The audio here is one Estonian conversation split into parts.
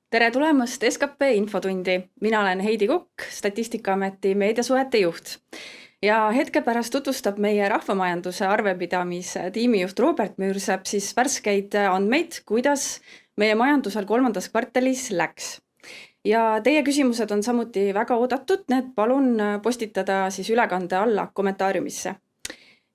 Tere tulemast SKP infotundi. Mina olen Heidi Kukk, Statistikaameti meediasuhete juht. Ja hetke pärast tutvustab meie rahvamajanduse arvepidamise tiimijuht Robert Müürsepp siis värskeid andmeid, kuidas meie majandusel kolmandas kvartalis läks. Ja teie küsimused on samuti väga oodatud, need palun postitada siis ülekande alla kommentaariumisse.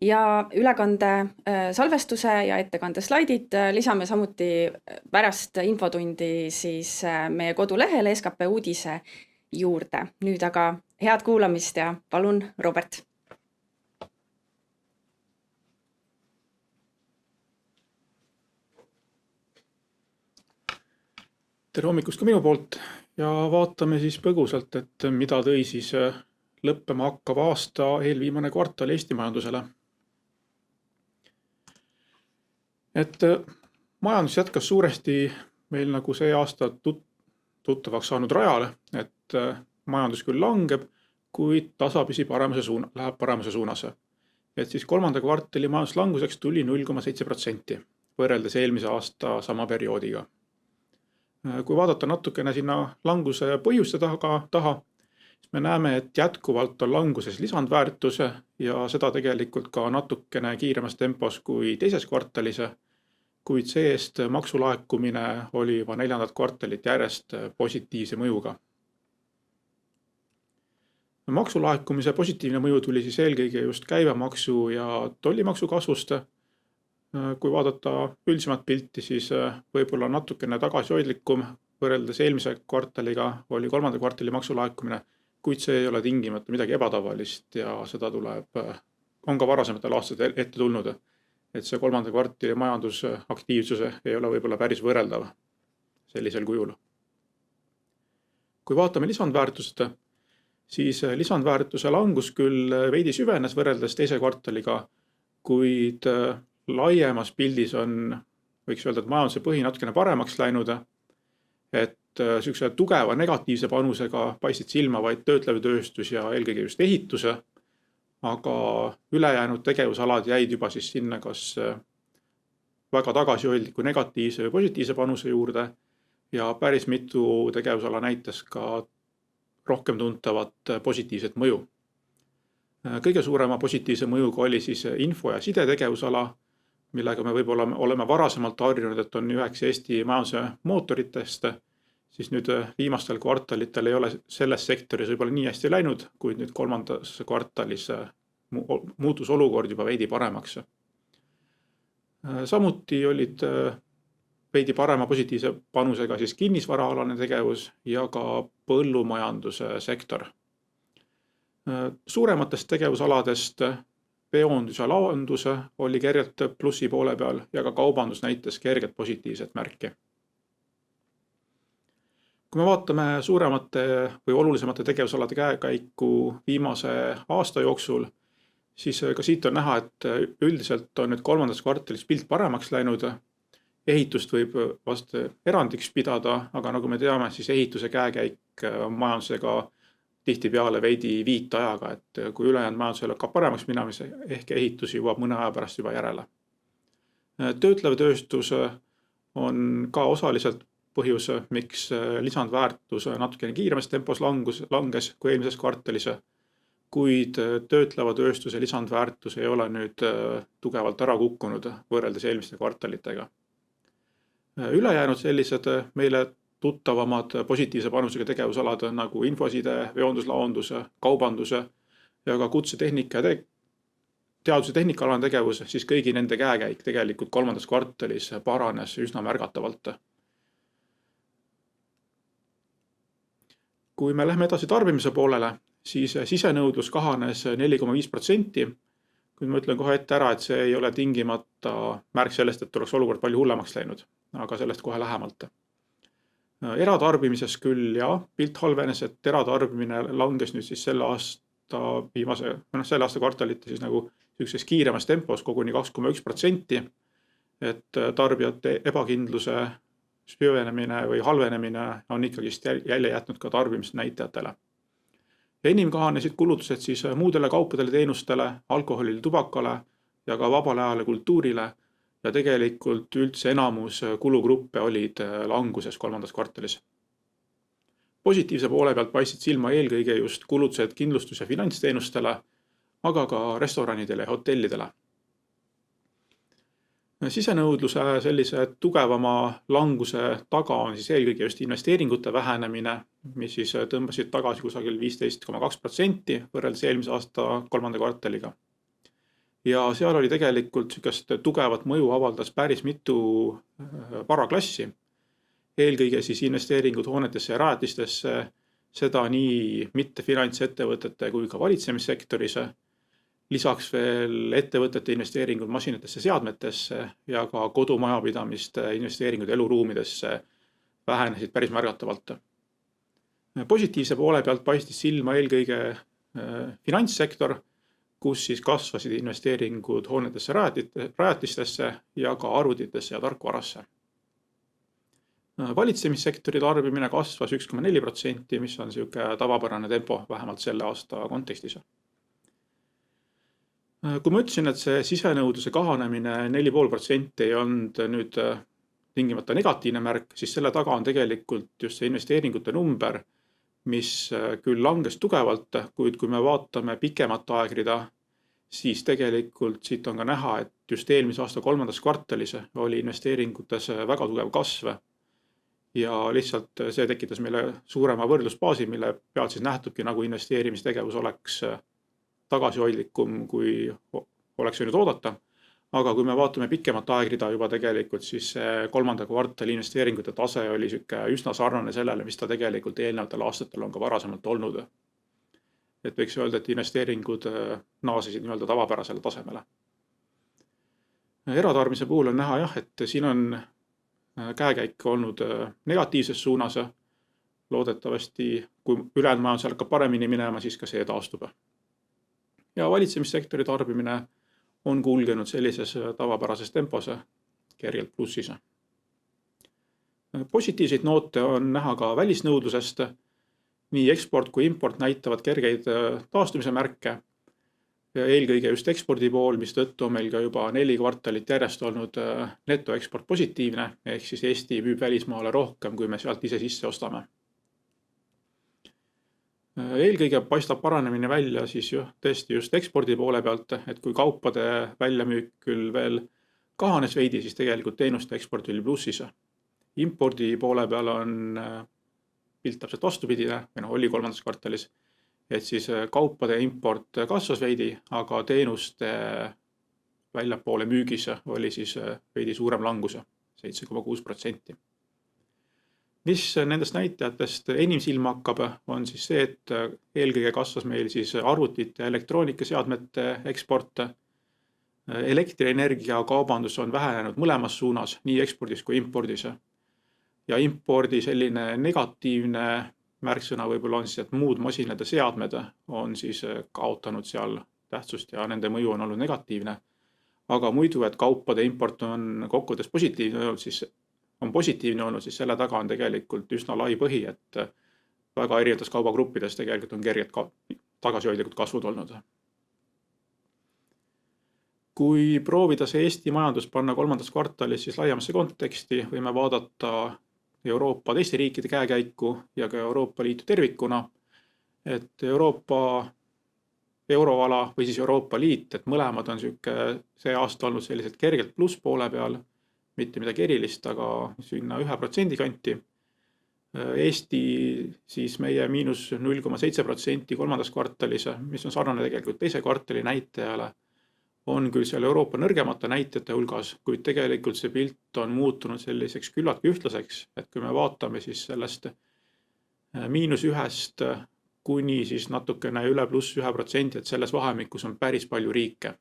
Ja ülekande salvestuse ja ettekande slaidid lisame samuti pärast infotundi siis meie kodulehele SKP uudise juurde. Nüüd aga head kuulamist ja palun, Robert. Tere hommikust ka minu poolt ja vaatame siis põgusalt, et mida tõi siis lõppema hakkav aasta eelviimane kvartal Eesti majandusele. Et majandus jätkas suuresti meil nagu see aasta tuttavaks saanud rajale, et majandus küll langeb, kuid tasapisi läheb paremuse suunas. Et siis kolmanda kvartali majanduslanguseks tuli 0,7% võrreldes eelmise aasta sama perioodiga. Kui vaadata natukene sinna languse põhjuste taha, siis me näeme, et jätkuvalt on languses lisandväärtus ja seda tegelikult ka natukene kiiremas tempos kui teises kvartalis, kuid see-eest maksulaekumine oli juba 4. kvartalit järjest positiivse mõjuga. Maksulaekumise positiivne mõju tuli siis eelkõige just käibemaksu ja tollimaksu kasvust. Kui vaadata üldisemat pilti, siis võib-olla natukene tagasihoidlikum võrreldes eelmise kvartaliga oli 3. kvartali maksulaekumine, kuid see ei ole tingimata midagi ebatavalist ja seda on ka varasematel aastatel ette tulnud, et see 3. kvartali majandusaktiivsuse ei ole võib-olla päris võrreldav sellisel kujul. Kui vaatame lisandväärtust, siis lisandväärtuse langus küll veidi süvenes võrreldes teise kvartaliga, kuid laiemas pildis võiks öelda, et majanduse põhi natukene paremaks läinud, et sükse tugeva negatiivse panusega paistsid silma vaid töötlev tööstus ja eelkõige just ehituse, aga ülejäänud tegevusalad jäid juba siis sinna kas väga tagasihoidliku negatiivse või positiivse panuse juurde ja päris mitu tegevusala näitas ka rohkem tuntavat positiivset mõju. Kõige suurema positiivse mõjuga oli siis info- ja sidetegevusala, millega me võib-olla oleme varasemalt harjunud, et on üheks Eesti majanduse mootoritest, siis nüüd viimastel kvartalitel ei ole selles sektoris võib-olla nii hästi läinud, kuid nüüd 3. kvartalis muutus olukord juba veidi paremaks. Samuti olid veidi parema positiivse panusega siis kinnisvaraalane tegevus ja ka põllumajanduse sektor. Suurematest tegevusaladest veondus ja laondus oli kergelt plussi poole peal ja ka kaubandus näitas kerget positiivset märki. Kui me vaatame suuremate või olulisemate tegevusalade käekäiku viimase aasta jooksul, siis ka siit on näha, et üldiselt on nüüd 3. kvartalis pilt paremaks läinud. Ehitust võib vast erandiks pidada, aga nagu me teame, siis ehituse käekäik majandusega tihtipeale veidi viitajaga, et kui ülejäänud majandusel ka paremaks minemis, ehk ehitus jõuab mõne aja pärast juba järele. Töötlev tööstus on ka osaliselt põhjus, miks lisandväärtus natukene kiiremas tempos langes kui eelmises kvartalis, kuid töötleva tööstuse lisandväärtus ei ole nüüd tugevalt ära kukkunud võrreldes eelmiste kvartalitega. Ülejäänud sellised meile tuttavamad positiivse panusega tegevusalad nagu infoside, veonduslaondus, kaubandus ja ka kutsetehnika ja teaduse tehnikaalane tegevus, siis kõigi nende käekäik tegelikult 3. kvartalis paranes üsna märgatavalt. Kui me lähme edasi tarbimise poolele, siis sisenõudlus kahanes 4,5%, kuid ma ütlen kohe ette ära, et see ei ole tingimata märk sellest, et oleks olukord palju hullemaks läinud, aga sellest kohe lähemalt. Eratarbimises küll ja pilt halvenes, et eratarbimine langes nüüd siis selle aasta kvartalite siis nagu ükses kiiremas tempos koguni 2,1%, et tarbijate ebakindluse süvenemine või halvenemine on ikkagi jälle jätnud ka tarbimisnäitajatele. Enim kahanesid kulutused siis muudele kaupadele, teenustele, alkoholile, tubakale ja ka vabale ajale kultuurile ja tegelikult üldse enamus kulugruppe olid languses 3. kvartalis. Positiivse poole pealt paistsid silma eelkõige just kulutused kindlustus- ja finantsteenustele, aga ka restoranidele ja hotellidele. Sisenõudluse sellise tugevama languse taga on siis eelkõige just investeeringute vähenemine, mis siis tõmbasid tagasi kusagil 15,2% võrreldes eelmise aasta kolmanda kvartaliga. Ja seal oli tegelikult sükest tugevat mõju avaldas päris mitu varaklassi. Eelkõige siis investeeringud hoonetesse ja rajatistesse, seda nii mitte finantsettevõtete kui ka valitsemissektoris. Lisaks veel ettevõtete investeeringud masinatesse, seadmetesse ja ka kodumajapidamiste investeeringud eluruumidesse vähenesid päris märgatavalt. Positiivse poole pealt paistis silma eelkõige finantssektor, kus siis kasvasid investeeringud hoonetesse, rajatistesse ja ka arvutitesse ja tarkvarasse. Valitsemissektori tarbimine kasvas 1,4%, mis on selline tavapärane tempo vähemalt selle aasta kontekstis. Kui ma ütlesin, et see sisenõudluse kahanemine 4,5% ei olnud nüüd tingimata negatiivne märk, siis selle taga on tegelikult just see investeeringute number, mis küll langes tugevalt, kuid kui me vaatame pikemat aegrida, siis tegelikult siit on ka näha, et just eelmise aasta kolmandas kvartalis oli investeeringutes väga tugev kasv. Ja lihtsalt see tekitas meile suurema võrdlusbaasi, mille pealt siis nähtubki nagu investeerimistegevus oleks tagasihoidlikum, kui oleks võinud oodata. Aga kui me vaatame pikemat aegrida juba tegelikult, siis kolmanda kvartali investeeringute tase oli üsna sarnane sellele, mis ta tegelikult eelnevatel aastatel on ka varasemalt olnud. Et võiks öelda, et investeeringud naasesid nii-öelda tavapärasele tasemele. Eratarbimise puhul on näha, et siin on käekäik olnud negatiivses suunas. Loodetavasti, kui ülejäänud majandus hakkab paremini minema, siis ka see taastub. Ja valitsemissektori tarbimine on kulgenud sellises tavapärases tempos kergelt plussis. Positiivseid noote on näha ka välisnõudlusest. Nii eksport kui import näitavad kergeid taastumise märke. Eelkõige just ekspordi pool, mis tõttu on meil ka juba 4 kvartalit järjest olnud netoeksport positiivne, ehk siis Eesti müüb välismaale rohkem, kui me sealt ise sisse ostame. Eelkõige paistab paranemine välja siis tõesti just ekspordi poole pealt, et kui kaupade väljamüük küll veel kahanes veidi, siis tegelikult teenuste eksport oli plussis. Impordi poole peal on pilt täpselt vastupidine, oli kolmandas kvartalis, et siis kaupade import kasvas veidi, aga teenuste väljapoole müügis oli siis veidi suurem langus, 7,6%. Mis nendest näitajatest enim silma hakkab, on siis see, et eelkõige kasvas meil siis arvutite ja elektroonikaseadmete eksport. Elektrienergia kaubandus on vähenenud mõlemas suunas, nii ekspordis kui impordis. Ja impordi selline negatiivne märksõna võib-olla on siis, et muud masinad ja seadmed on siis kaotanud seal tähtsust ja nende mõju on olnud negatiivne. Aga muidu, et kaupade import on kokkuvõttes positiivne olnud, siis selle taga on tegelikult üsna lai põhi, et väga erinevates kaubagruppides tegelikult on kerged tagasihoidlikud kasvud olnud. Kui proovida see Eesti majandus panna kolmandas kvartalis siis laiemasse konteksti, võime vaadata Euroopa teiste riikide käekäiku ja ka Euroopa Liitu tervikuna, et Euroopa euroala või siis Euroopa Liit, et mõlemad on see aasta olnud selliselt kergelt plusspoole peal, mitte midagi erilist, aga sinna 1% kanti. Eesti siis meie -0,7% kolmandas kvartalis, mis on sarnane tegelikult teise kvartali näitajale, on küll seal Euroopa nõrgemate näitajate hulgas, kuid tegelikult see pilt on muutunud selliseks küllaltki ühtlaseks, et kui me vaatame siis sellest -1-st kuni siis natukene üle +1%, et selles vahemikus on päris palju riike.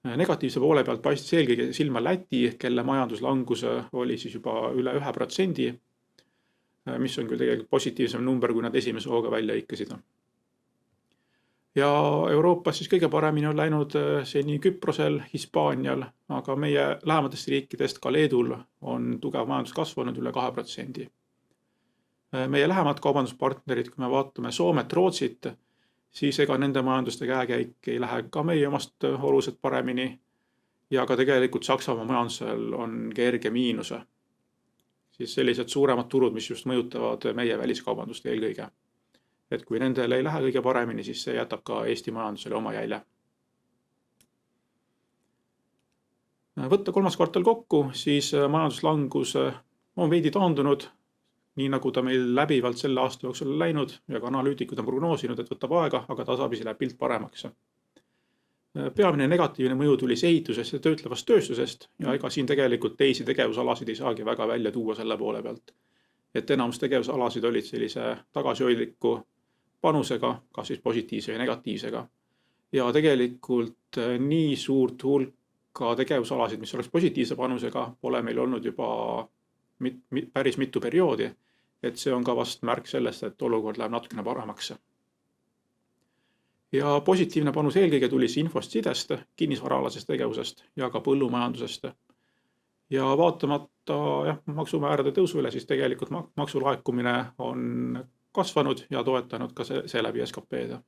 Negatiivse poole pealt paistis eelkõige silma Läti, kelle majanduslangus oli siis juba üle 1%, mis on küll tegelikult positiivsem number, kui nad esimese hooga välja ikkasid. Ja Euroopas siis kõige paremini on läinud see nii Küprosel, Hispaanial, aga meie lähematest riikidest ka Leedul on tugev majandus kasvanud üle 2%. Meie lähemad kaubanduspartnerid, kui me vaatame Soomet, Rootsit, siis ega nende majanduste käekäik ei lähe ka meie omast oluliselt paremini ja ka tegelikult Saksamaa majandusel on kerge miinus. siis sellised suuremad turud, mis just mõjutavad meie väliskaubandust eelkõige. Et kui nendel ei lähe kõige paremini, siis see jätab ka Eesti majandusele oma jälje. Võtta kolmas kvartal kokku, siis majanduslangus on veidi taandunud, nii nagu ta meil läbivalt selle aasta jooksul läinud ja ka analüütikud on prognoosinud, et võtab aega, aga tasapisi läheb pilt paremaks. Peamine negatiivne mõju tuli ehitusest ja töötlevast tööstusest ja ega siin tegelikult teisi tegevusalasid ei saagi väga välja tuua selle poole pealt. Et enamus tegevusalasid olid sellise tagasihoidliku panusega, kas siis positiivse ja negatiivsega. Ja tegelikult nii suurt hulka tegevusalasid, mis oleks positiivse panusega, pole meil olnud juba päris mitu perioodi, et see on ka vast märk sellest, et olukord läheb natukene paremaks. Ja positiivne panus eelkõige tuli infost sidest, kinnisvaraalasest tegevusest ja ka põllumajandusest. Ja vaatamata maksumäärade tõusule, siis tegelikult maksulaekumine on kasvanud ja toetanud ka see läbi SKP-d.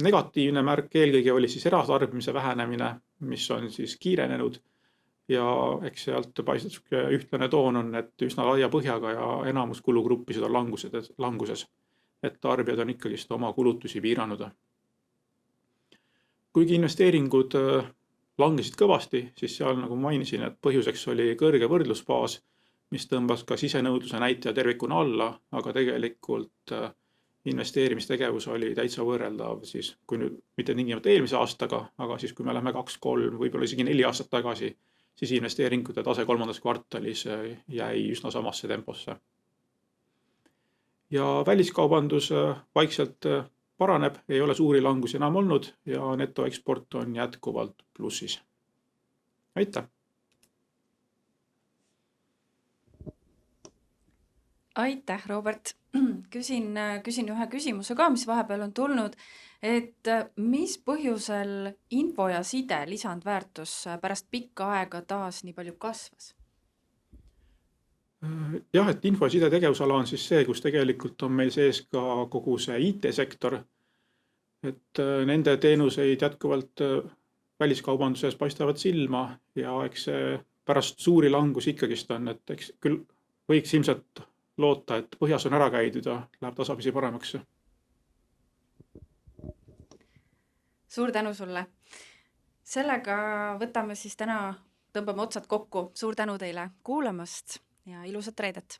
Negatiivne märk eelkõige oli siis eratarbimise vähenemine, mis on siis kiirenenud ja eks sealt paistab ühtlane toon on, et üsna laia põhjaga ja enamus kulugruppisid on languses, et tarbijad on ikkagist oma kulutusi piiranud. Kuigi investeeringud langesid kõvasti, siis seal nagu mainisin, et põhjuseks oli kõrge võrdlusbaas, mis tõmbas ka sisenõudluse näitaja tervikuna alla, aga tegelikult investeerimistegevus oli täitsa võrreldav siis, kui nüüd mitte tingimata eelmise aastaga, aga siis kui me läheme 2-3, võib-olla isegi 4 aastat tagasi, siis investeeringute tase kolmandas kvartalis jäi üsna samasse temposse. Ja väliskaubandus vaikselt paraneb, ei ole suuri langusi enam olnud ja netoeksport on jätkuvalt plussis. Aitäh! Aitäh, Robert! Küsin ühe küsimuse ka, mis vahepeal on tulnud, et mis põhjusel info ja side lisandväärtus pärast pikka aega taas nii palju kasvas? Jah, et info- ja side tegevusala on siis see, kus tegelikult on meil sees ka kogu see IT-sektor, et nende teenuseid jätkuvalt väliskaubanduses paistavad silma ja eks see pärast suuri langus ikkagist on, et eks küll võiks ilmselt loota, et põhjas on ära käidud ja läheb tasapisi paremaks. Suur tänu sulle! Sellega võtame siis täna, tõmbame otsad kokku. Suur tänu teile kuulamast ja ilusat reedet!